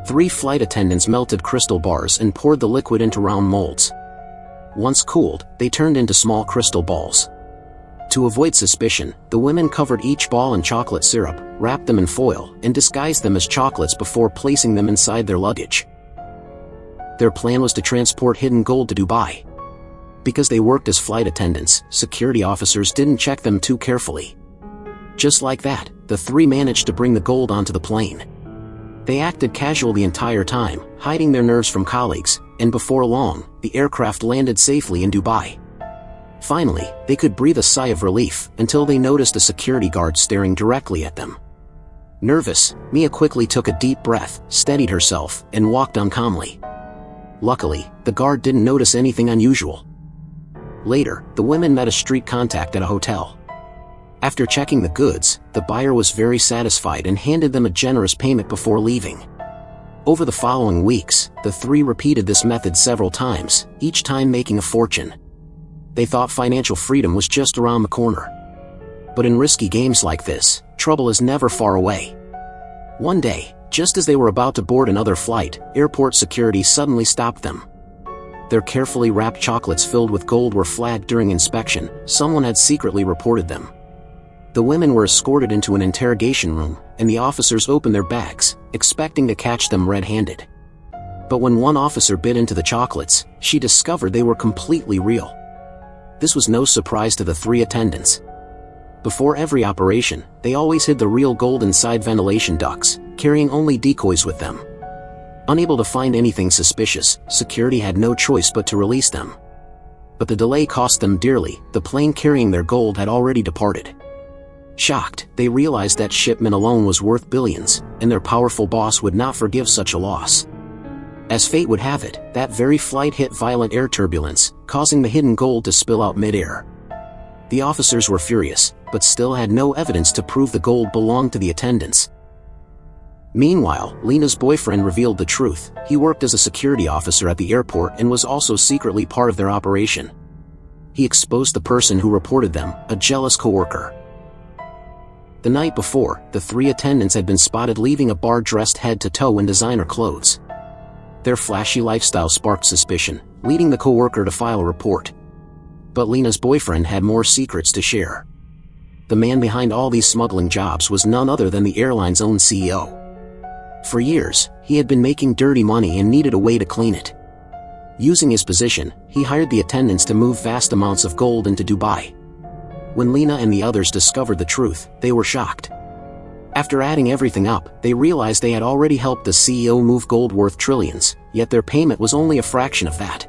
3 flight attendants melted crystal bars and poured the liquid into round molds. Once cooled, they turned into small crystal balls. To avoid suspicion, the women covered each ball in chocolate syrup, wrapped them in foil, and disguised them as chocolates before placing them inside their luggage. Their plan was to transport hidden gold to Dubai. Because they worked as flight attendants, security officers didn't check them too carefully. Just like that, the 3 managed to bring the gold onto the plane. They acted casual the entire time, hiding their nerves from colleagues, and before long, the aircraft landed safely in Dubai. Finally, they could breathe a sigh of relief until they noticed a security guard staring directly at them. Nervous, Mia quickly took a deep breath, steadied herself, and walked on calmly. Luckily, the guard didn't notice anything unusual. Later, the women met a street contact at a hotel. After checking the goods, the buyer was very satisfied and handed them a generous payment before leaving. Over the following weeks, the 3 repeated this method several times, each time making a fortune. They thought financial freedom was just around the corner. But in risky games like this, trouble is never far away. One day, just as they were about to board another flight, airport security suddenly stopped them. Their carefully wrapped chocolates filled with gold were flagged during inspection. Someone had secretly reported them. The women were escorted into an interrogation room, and the officers opened their bags, expecting to catch them red-handed. But when one officer bit into the chocolates, she discovered they were completely real. This was no surprise to the 3 attendants. Before every operation, they always hid the real gold inside ventilation ducts, carrying only decoys with them. Unable to find anything suspicious, security had no choice but to release them. But the delay cost them dearly. The plane carrying their gold had already departed. Shocked, they realized that shipment alone was worth billions, and their powerful boss would not forgive such a loss. As fate would have it, that very flight hit violent air turbulence, causing the hidden gold to spill out midair. The officers were furious, but still had no evidence to prove the gold belonged to the attendants. Meanwhile, Lena's boyfriend revealed the truth. He worked as a security officer at the airport and was also secretly part of their operation. He exposed the person who reported them, a jealous coworker. The night before, the 3 attendants had been spotted leaving a bar dressed head to toe in designer clothes. Their flashy lifestyle sparked suspicion, leading the coworker to file a report. But Lena's boyfriend had more secrets to share. The man behind all these smuggling jobs was none other than the airline's own CEO. For years, he had been making dirty money and needed a way to clean it. Using his position, he hired the attendants to move vast amounts of gold into Dubai. When Lena and the others discovered the truth, they were shocked. After adding everything up, they realized they had already helped the CEO move gold worth trillions, yet their payment was only a fraction of that.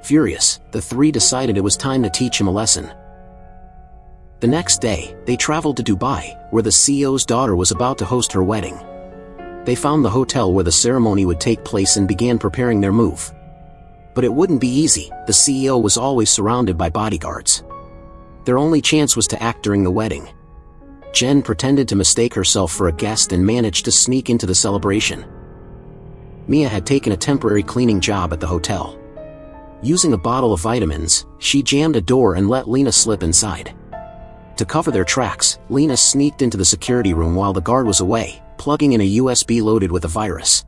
Furious, the 3 decided it was time to teach him a lesson. The next day, they traveled to Dubai, where the CEO's daughter was about to host her wedding. They found the hotel where the ceremony would take place and began preparing their move. But it wouldn't be easy. The CEO was always surrounded by bodyguards. Their only chance was to act during the wedding. Jen pretended to mistake herself for a guest and managed to sneak into the celebration. Mia had taken a temporary cleaning job at the hotel. Using a bottle of vitamins, she jammed a door and let Lena slip inside. To cover their tracks, Lena sneaked into the security room while the guard was away, plugging in a USB loaded with a virus.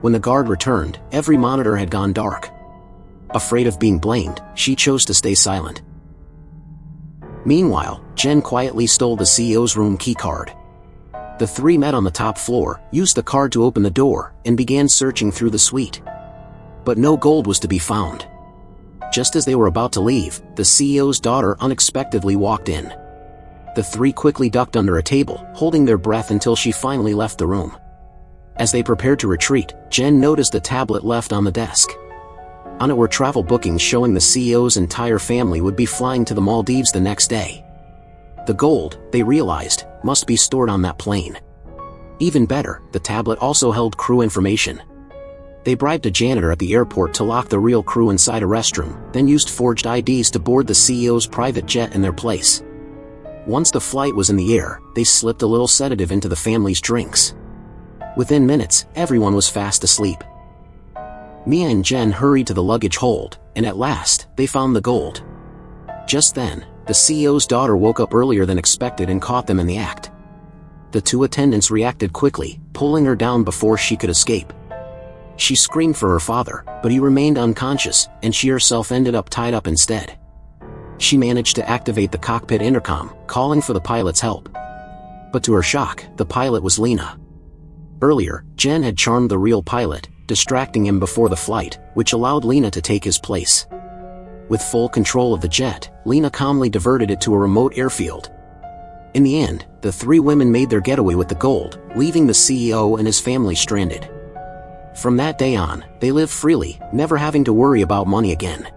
When the guard returned, every monitor had gone dark. Afraid of being blamed, she chose to stay silent. Meanwhile, Jen quietly stole the CEO's room keycard. The 3 met on the top floor, used the card to open the door, and began searching through the suite. But no gold was to be found. Just as they were about to leave, the CEO's daughter unexpectedly walked in. The 3 quickly ducked under a table, holding their breath until she finally left the room. As they prepared to retreat, Jen noticed a tablet left on the desk. On it were travel bookings showing the CEO's entire family would be flying to the Maldives the next day. The gold, they realized, must be stored on that plane. Even better, the tablet also held crew information. They bribed a janitor at the airport to lock the real crew inside a restroom, then used forged IDs to board the CEO's private jet in their place. Once the flight was in the air, they slipped a little sedative into the family's drinks. Within minutes, everyone was fast asleep. Mia and Jen hurried to the luggage hold, and at last, they found the gold. Just then, the CEO's daughter woke up earlier than expected and caught them in the act. the two attendants reacted quickly, pulling her down before she could escape. She screamed for her father, but he remained unconscious, and she herself ended up tied up instead. She managed to activate the cockpit intercom, calling for the pilot's help. But to her shock, the pilot was Lena. Earlier, Jen had charmed the real pilot, distracting him before the flight, which allowed Lena to take his place. With full control of the jet, Lena calmly diverted it to a remote airfield. In the end, the three women made their getaway with the gold, leaving the CEO and his family stranded. From that day on, they lived freely, never having to worry about money again.